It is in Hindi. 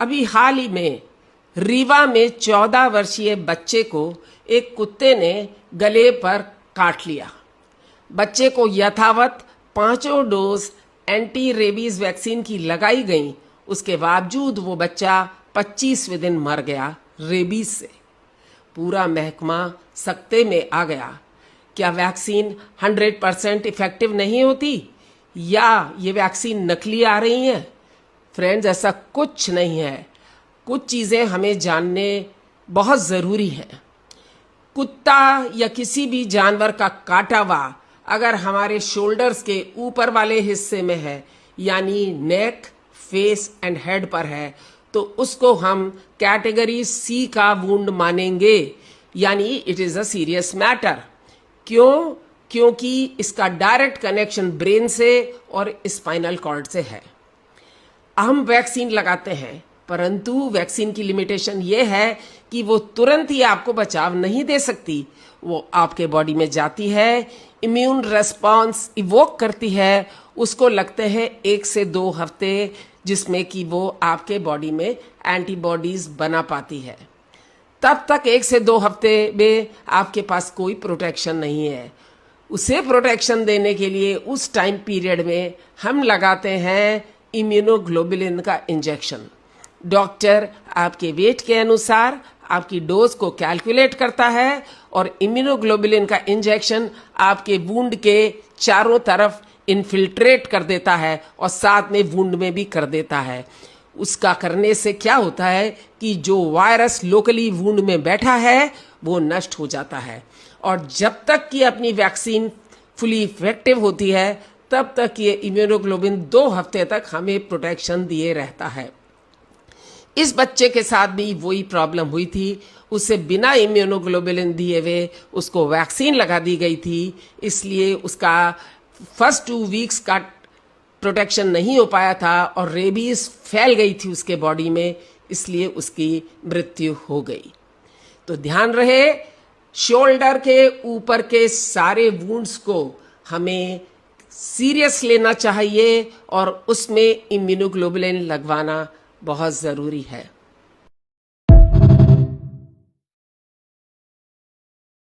अभी हाल ही में रीवा में 14 वर्षीय बच्चे को एक कुत्ते ने गले पर काट लिया। बच्चे को यथावत 5 डोज एंटी रेबीज वैक्सीन की लगाई गई, उसके बावजूद वो बच्चा 25वें दिन मर गया रेबीज से। पूरा महकमा सकते में आ गया। क्या वैक्सीन 100% इफेक्टिव नहीं होती या ये वैक्सीन नकली आ रही हैं? फ्रेंड्स, ऐसा कुछ नहीं है। कुछ चीज़ें हमें जानने बहुत ज़रूरी हैं। कुत्ता या किसी भी जानवर का काटा हुआ अगर हमारे शोल्डर्स के ऊपर वाले हिस्से में है, यानी नेक, फेस एंड हेड पर है, तो उसको हम कैटेगरी सी का वुंड मानेंगे, यानी it is a serious matter. क्यों? क्योंकि इसका डायरेक्ट कनेक्शन ब्रेन से और स्पाइनल कॉर्ड से है। हम वैक्सीन लगाते हैं, परंतु वैक्सीन की लिमिटेशन ये है कि वो तुरंत ही आपको बचाव नहीं दे सकती। वो आपके बॉडी में जाती है, इम्यून रेस्पॉन्स इवोक करती है, उसको लगते हैं 1 से 2 हफ्ते, जिसमें कि वो आपके बॉडी में एंटीबॉडीज बना पाती है। तब तक 1 से 2 हफ्ते में आपके पास कोई प्रोटेक्शन नहीं है। उसे प्रोटेक्शन देने के लिए उस टाइम पीरियड में हम लगाते हैं इम्यूनोग्लोबुलिन का इंजेक्शन। डॉक्टर आपके वेट के अनुसार आपकी डोज को कैलकुलेट करता है और इम्यूनोग्लोबुलिन का इंजेक्शन आपके वुंड के चारों तरफ इन्फिल्ट्रेट कर देता है और साथ में वुंड में भी कर देता है। उसका करने से क्या होता है कि जो वायरस लोकली वुंड में बैठा है वो नष्ट हो जाता है, और जब तक कि अपनी वैक्सीन फुली इफेक्टिव होती है तब तक ये इम्यूनोग्लोबुलिन 2 हफ्ते तक हमें प्रोटेक्शन दिए रहता है। इस बच्चे के साथ भी वही प्रॉब्लम हुई थी। उसे बिना इम्यूनोग्लोबुलिन दिए हुए उसको वैक्सीन लगा दी गई थी, इसलिए उसका फर्स्ट 2 वीक्स का प्रोटेक्शन नहीं हो पाया था और रेबीज फैल गई थी उसके बॉडी में, इसलिए उसकी मृत्यु हो गई। तो ध्यान रहे, शोल्डर के ऊपर के सारे वुंड्स को हमें सीरियस लेना चाहिए और उसमें इम्यूनोग्लोबुलिन लगवाना बहुत ज़रूरी है।